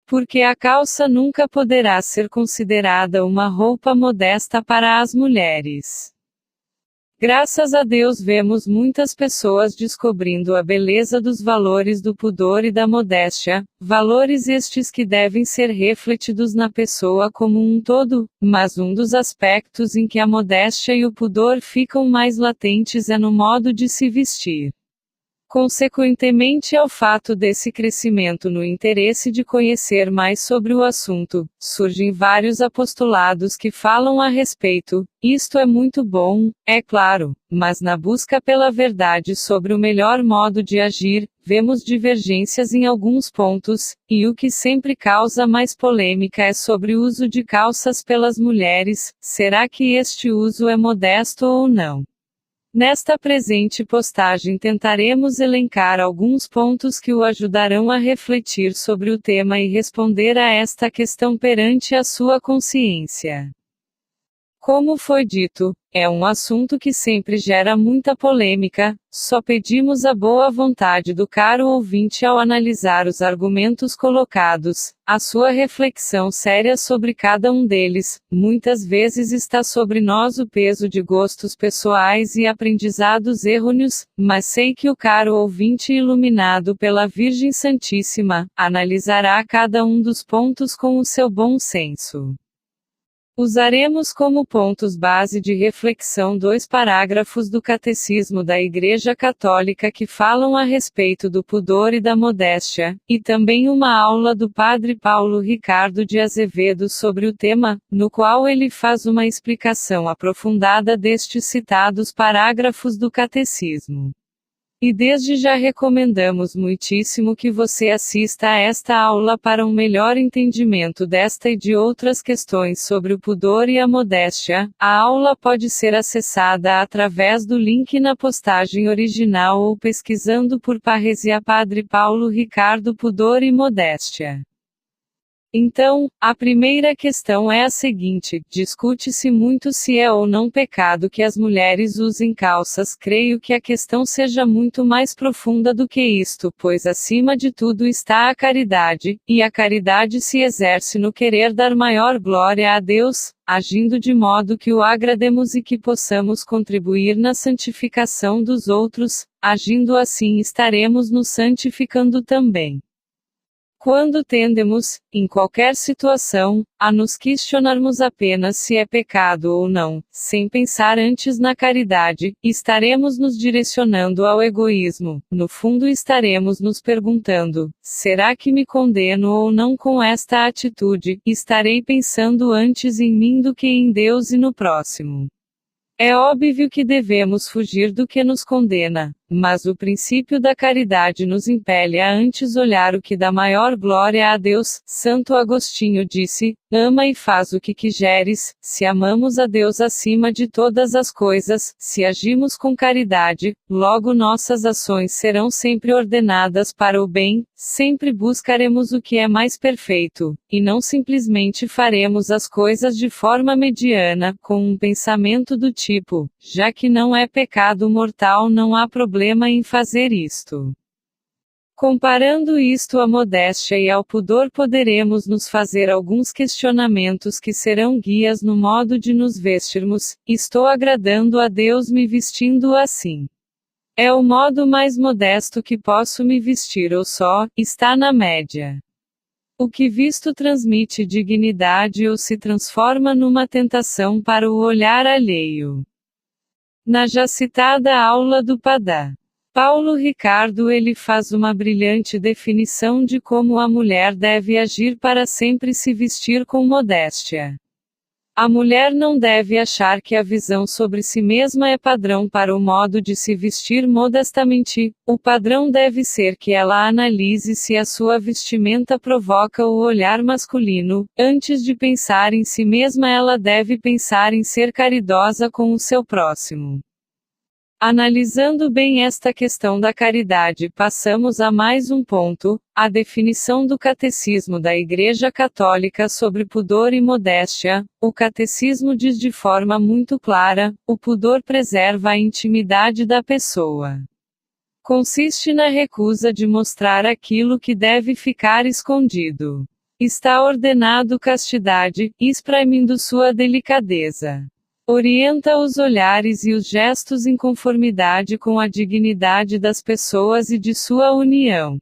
Porque a calça nunca poderá ser considerada uma roupa modesta para as mulheres. Graças a Deus vemos muitas pessoas descobrindo a beleza dos valores do pudor e da modéstia, valores estes que devem ser refletidos na pessoa como um todo, mas um dos aspectos em que a modéstia e o pudor ficam mais latentes é no modo de se vestir. Consequentemente ao fato desse crescimento no interesse de conhecer mais sobre o assunto, surgem vários apostolados que falam a respeito. Isto é muito bom, é claro, mas na busca pela verdade sobre o melhor modo de agir, vemos divergências em alguns pontos, e o que sempre causa mais polêmica é sobre o uso de calças pelas mulheres. Será que este uso é modesto ou não? Nesta presente postagem tentaremos elencar alguns pontos que o ajudarão a refletir sobre o tema e responder a esta questão perante a sua consciência. Como foi dito, é um assunto que sempre gera muita polêmica, só pedimos a boa vontade do caro ouvinte ao analisar os argumentos colocados, a sua reflexão séria sobre cada um deles. Muitas vezes está sobre nós o peso de gostos pessoais e aprendizados errôneos, mas sei que o caro ouvinte iluminado pela Virgem Santíssima, analisará cada um dos pontos com o seu bom senso. Usaremos como pontos base de reflexão 2 parágrafos do Catecismo da Igreja Católica que falam a respeito do pudor e da modéstia, e também uma aula do Padre Paulo Ricardo de Azevedo sobre o tema, no qual ele faz uma explicação aprofundada destes citados parágrafos do Catecismo. E desde já recomendamos muitíssimo que você assista a esta aula para um melhor entendimento desta e de outras questões sobre o pudor e a modéstia. A aula pode ser acessada através do link na postagem original ou pesquisando por Parresia Padre Paulo Ricardo Pudor e Modéstia. Então, a primeira questão é a seguinte: discute-se muito se é ou não pecado que as mulheres usem calças. Creio que a questão seja muito mais profunda do que isto, pois acima de tudo está a caridade, e a caridade se exerce no querer dar maior glória a Deus, agindo de modo que o agrademos e que possamos contribuir na santificação dos outros. Agindo assim estaremos nos santificando também. Quando tendemos, em qualquer situação, a nos questionarmos apenas se é pecado ou não, sem pensar antes na caridade, estaremos nos direcionando ao egoísmo. No fundo estaremos nos perguntando: será que me condeno ou não com esta atitude? Estarei pensando antes em mim do que em Deus e no próximo. É óbvio que devemos fugir do que nos condena, mas o princípio da caridade nos impele a antes olhar o que dá maior glória a Deus. Santo Agostinho disse: ama e faz o que quiseres. Se amamos a Deus acima de todas as coisas, se agimos com caridade, logo nossas ações serão sempre ordenadas para o bem, sempre buscaremos o que é mais perfeito, e não simplesmente faremos as coisas de forma mediana, com um pensamento do tipo: já que não é pecado mortal, não há problema em fazer isto. Comparando isto à modéstia e ao pudor, poderemos nos fazer alguns questionamentos que serão guias no modo de nos vestirmos. Estou agradando a Deus me vestindo assim? É o modo mais modesto que posso me vestir ou só está na média? O que visto transmite dignidade ou se transforma numa tentação para o olhar alheio? Na já citada aula do Padre Paulo Ricardo, ele faz uma brilhante definição de como a mulher deve agir para sempre se vestir com modéstia. A mulher não deve achar que a visão sobre si mesma é padrão para o modo de se vestir modestamente. O padrão deve ser que ela analise se a sua vestimenta provoca o olhar masculino. Antes de pensar em si mesma, ela deve pensar em ser caridosa com o seu próximo. Analisando bem esta questão da caridade, passamos a mais um ponto: a definição do Catecismo da Igreja Católica sobre pudor e modéstia. O Catecismo diz de forma muito clara: o pudor preserva a intimidade da pessoa. Consiste na recusa de mostrar aquilo que deve ficar escondido. Está ordenado castidade, espremindo sua delicadeza. Orienta os olhares e os gestos em conformidade com a dignidade das pessoas e de sua união.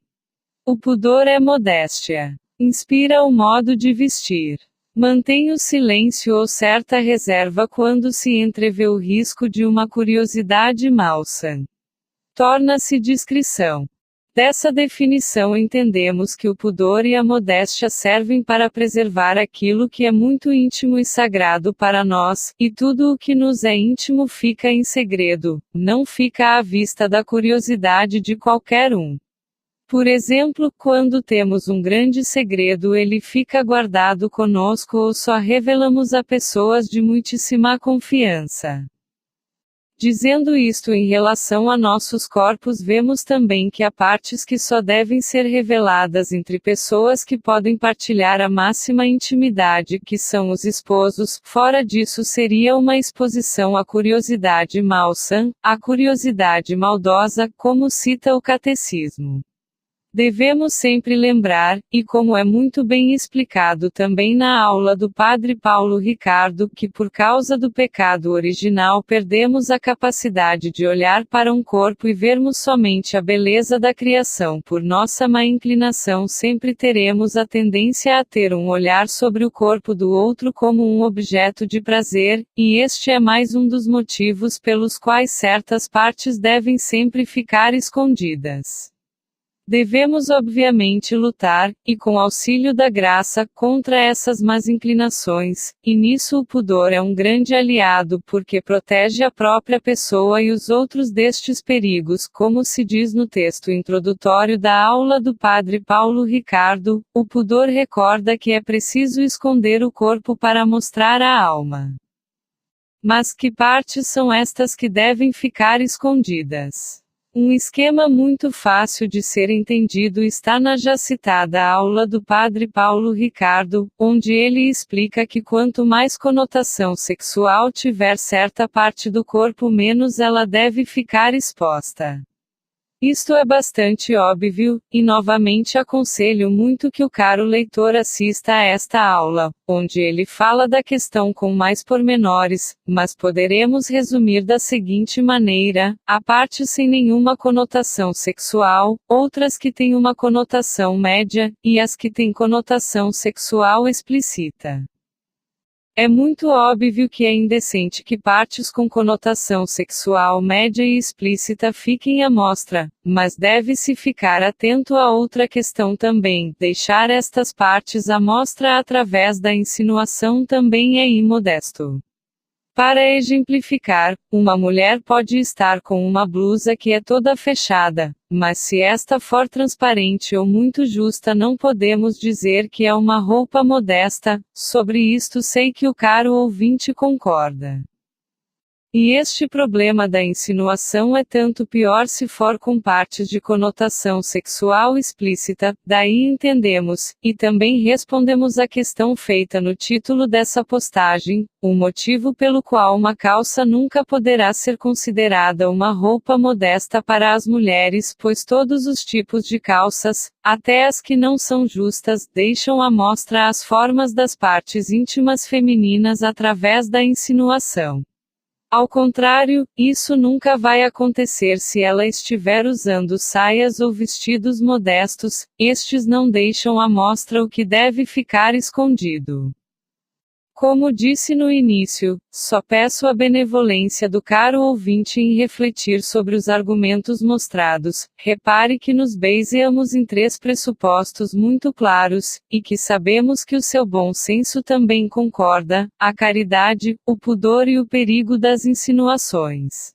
O pudor é modéstia. Inspira o modo de vestir. Mantém o silêncio ou certa reserva quando se entrevê o risco de uma curiosidade malsã. Torna-se discrição. Dessa definição entendemos que o pudor e a modéstia servem para preservar aquilo que é muito íntimo e sagrado para nós, e tudo o que nos é íntimo fica em segredo, não fica à vista da curiosidade de qualquer um. Por exemplo, quando temos um grande segredo, ele fica guardado conosco ou só revelamos a pessoas de muitíssima confiança. Dizendo isto em relação a nossos corpos, vemos também que há partes que só devem ser reveladas entre pessoas que podem partilhar a máxima intimidade, que são os esposos. Fora disso seria uma exposição à curiosidade malsã, à curiosidade maldosa, como cita o Catecismo. Devemos sempre lembrar, e como é muito bem explicado também na aula do Padre Paulo Ricardo, que por causa do pecado original perdemos a capacidade de olhar para um corpo e vermos somente a beleza da criação. Por nossa má inclinação sempre teremos a tendência a ter um olhar sobre o corpo do outro como um objeto de prazer, e este é mais um dos motivos pelos quais certas partes devem sempre ficar escondidas. Devemos obviamente lutar, e com auxílio da graça, contra essas más inclinações, e nisso o pudor é um grande aliado porque protege a própria pessoa e os outros destes perigos, como se diz no texto introdutório da aula do Padre Paulo Ricardo. O pudor recorda que é preciso esconder o corpo para mostrar a alma. Mas que partes são estas que devem ficar escondidas? Um esquema muito fácil de ser entendido está na já citada aula do Padre Paulo Ricardo, onde ele explica que quanto mais conotação sexual tiver certa parte do corpo, menos ela deve ficar exposta. Isto é bastante óbvio, e novamente aconselho muito que o caro leitor assista a esta aula, onde ele fala da questão com mais pormenores, mas poderemos resumir da seguinte maneira: há partes sem nenhuma conotação sexual, outras que têm uma conotação média, e as que têm conotação sexual explícita. É muito óbvio que é indecente que partes com conotação sexual média e explícita fiquem à mostra, mas deve-se ficar atento a outra questão também: deixar estas partes à mostra através da insinuação também é imodesto. Para exemplificar, uma mulher pode estar com uma blusa que é toda fechada, mas se esta for transparente ou muito justa, não podemos dizer que é uma roupa modesta. Sobre isto sei que o caro ouvinte concorda. E este problema da insinuação é tanto pior se for com partes de conotação sexual explícita. Daí entendemos, e também respondemos à questão feita no título dessa postagem, o motivo pelo qual uma calça nunca poderá ser considerada uma roupa modesta para as mulheres, pois todos os tipos de calças, até as que não são justas, deixam à mostra as formas das partes íntimas femininas através da insinuação. Ao contrário, isso nunca vai acontecer se ela estiver usando saias ou vestidos modestos, estes não deixam à mostra o que deve ficar escondido. Como disse no início, só peço a benevolência do caro ouvinte em refletir sobre os argumentos mostrados. Repare que nos baseamos em 3 pressupostos muito claros, e que sabemos que o seu bom senso também concorda: a caridade, o pudor e o perigo das insinuações.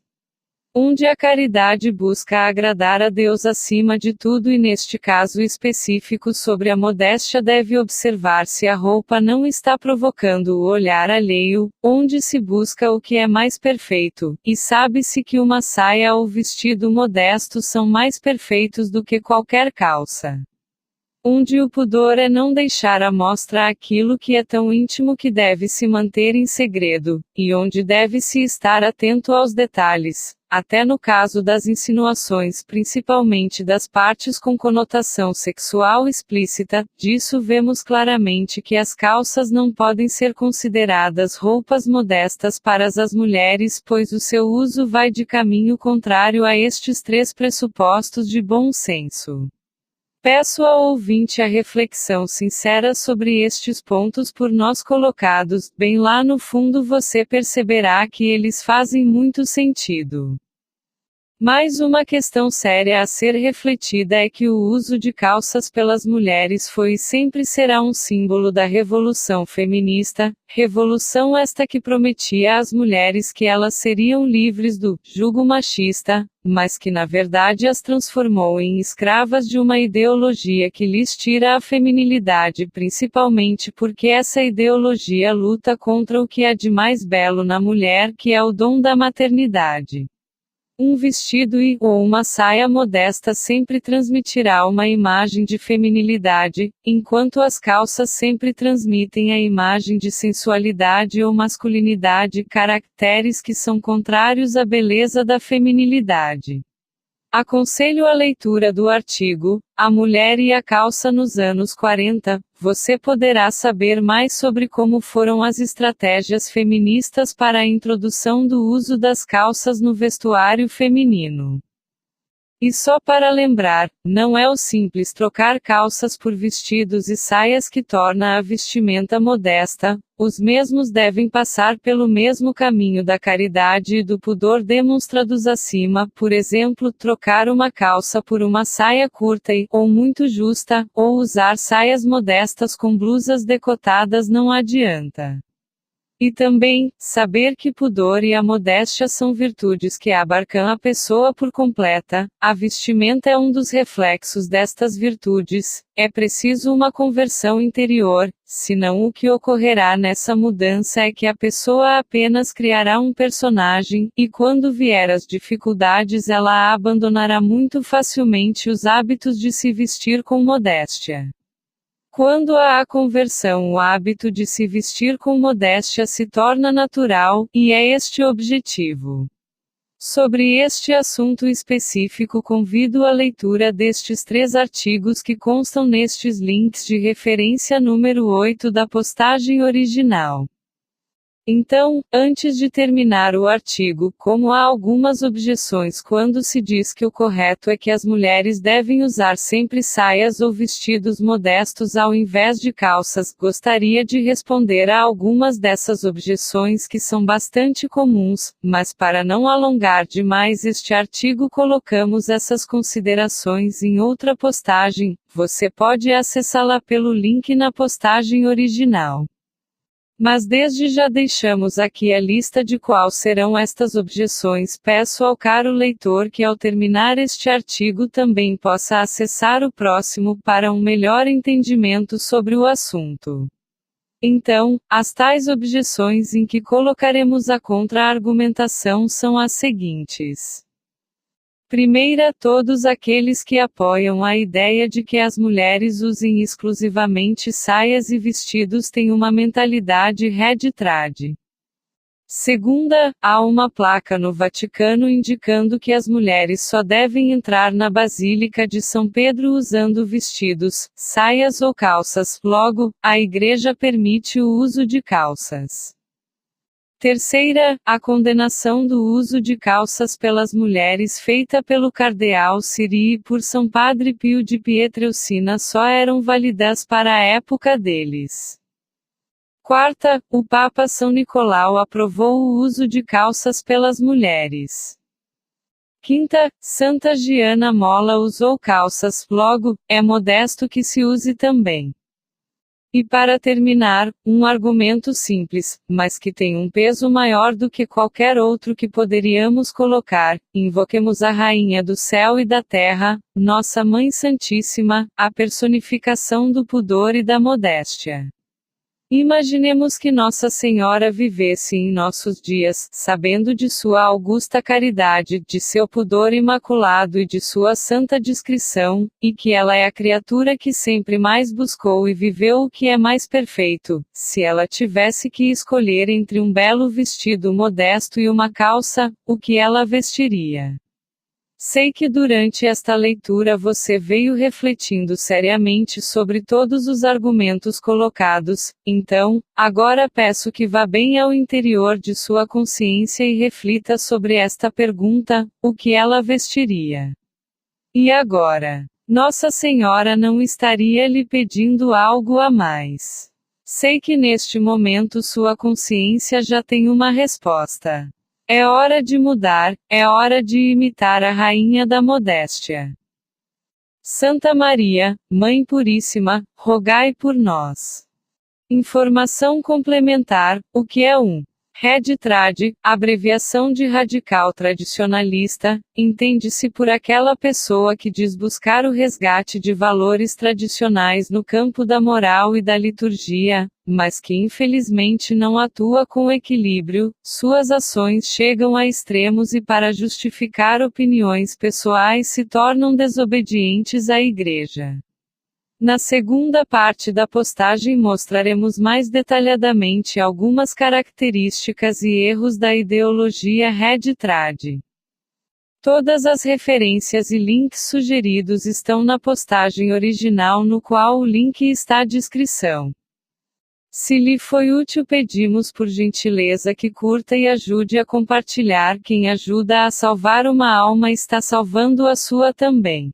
Onde a caridade busca agradar a Deus acima de tudo, e neste caso específico sobre a modéstia deve observar se a roupa não está provocando o olhar alheio, onde se busca o que é mais perfeito, e sabe-se que uma saia ou vestido modesto são mais perfeitos do que qualquer calça. Onde o pudor é não deixar à mostra aquilo que é tão íntimo que deve se manter em segredo, e onde deve-se estar atento aos detalhes. até no caso das insinuações, principalmente das partes com conotação sexual explícita. Disso vemos claramente que as calças não podem ser consideradas roupas modestas para as mulheres, pois o seu uso vai de caminho contrário a estes três pressupostos de bom senso. Peço ao ouvinte a reflexão sincera sobre estes pontos por nós colocados, bem lá no fundo você perceberá que eles fazem muito sentido. Mais uma questão séria a ser refletida é que o uso de calças pelas mulheres foi e sempre será um símbolo da revolução feminista, revolução esta que prometia às mulheres que elas seriam livres do jugo machista, mas que na verdade as transformou em escravas de uma ideologia que lhes tira a feminilidade, principalmente porque essa ideologia luta contra o que há de mais belo na mulher, que é o dom da maternidade. Um vestido ou uma saia modesta sempre transmitirá uma imagem de feminilidade, enquanto as calças sempre transmitem a imagem de sensualidade ou masculinidade, caracteres que são contrários à beleza da feminilidade. Aconselho a leitura do artigo A Mulher e a Calça nos anos 40. Você poderá saber mais sobre como foram as estratégias feministas para a introdução do uso das calças no vestuário feminino. E só para lembrar, não é o simples trocar calças por vestidos e saias que torna a vestimenta modesta, os mesmos devem passar pelo mesmo caminho da caridade e do pudor demonstrados acima, por exemplo, trocar uma calça por uma saia curta ou muito justa, ou usar saias modestas com blusas decotadas não adianta. E também, saber que pudor e a modéstia são virtudes que abarcam a pessoa por completa, a vestimenta é um dos reflexos destas virtudes, é preciso uma conversão interior, senão o que ocorrerá nessa mudança é que a pessoa apenas criará um personagem, e quando vier as dificuldades ela abandonará muito facilmente os hábitos de se vestir com modéstia. Quando há a conversão, o hábito de se vestir com modéstia se torna natural, e é este o objetivo. Sobre este assunto específico convido a leitura destes 3 artigos que constam nestes links de referência número 8 da postagem original. Então, antes de terminar o artigo, como há algumas objeções quando se diz que o correto é que as mulheres devem usar sempre saias ou vestidos modestos ao invés de calças, gostaria de responder a algumas dessas objeções que são bastante comuns, mas para não alongar demais este artigo colocamos essas considerações em outra postagem, você pode acessá-la pelo link na postagem original. Mas desde já deixamos aqui a lista de quais serão estas objeções. Peço ao caro leitor que ao terminar este artigo também possa acessar o próximo para um melhor entendimento sobre o assunto. Então, as tais objeções em que colocaremos a contra-argumentação são as seguintes. Primeira, todos aqueles que apoiam a ideia de que as mulheres usem exclusivamente saias e vestidos têm uma mentalidade red-trad. Segunda, há uma placa no Vaticano indicando que as mulheres só devem entrar na Basílica de São Pedro usando vestidos, saias ou calças, logo, a Igreja permite o uso de calças. Terceira, a condenação do uso de calças pelas mulheres feita pelo cardeal Siri e por São Padre Pio de Pietrelcina só eram válidas para a época deles. Quarta, o Papa São Nicolau aprovou o uso de calças pelas mulheres. Quinta, Santa Giana Molla usou calças, logo, é modesto que se use também. E para terminar, um argumento simples, mas que tem um peso maior do que qualquer outro que poderíamos colocar, invoquemos a Rainha do Céu e da Terra, Nossa Mãe Santíssima, a personificação do pudor e da modéstia. Imaginemos que Nossa Senhora vivesse em nossos dias, sabendo de sua augusta caridade, de seu pudor imaculado e de sua santa discrição, e que ela é a criatura que sempre mais buscou e viveu o que é mais perfeito. Se ela tivesse que escolher entre um belo vestido modesto e uma calça, o que ela vestiria? Sei que durante esta leitura você veio refletindo seriamente sobre todos os argumentos colocados, então, agora peço que vá bem ao interior de sua consciência e reflita sobre esta pergunta: o que ela vestiria? E agora? Nossa Senhora não estaria lhe pedindo algo a mais. Sei que neste momento sua consciência já tem uma resposta. É hora de mudar, é hora de imitar a Rainha da Modéstia. Santa Maria, Mãe Puríssima, rogai por nós. Informação complementar: o que é um Rad-Trad, abreviação de radical tradicionalista, entende-se por aquela pessoa que diz buscar o resgate de valores tradicionais no campo da moral e da liturgia, mas que infelizmente não atua com equilíbrio. Suas ações chegam a extremos e para justificar opiniões pessoais se tornam desobedientes à Igreja. Na segunda parte da postagem mostraremos mais detalhadamente algumas características e erros da ideologia Rad-Trad. Todas as referências e links sugeridos estão na postagem original, no qual o link está à descrição. Se lhe foi útil, pedimos por gentileza que curta e ajude a compartilhar. Quem ajuda a salvar uma alma está salvando a sua também.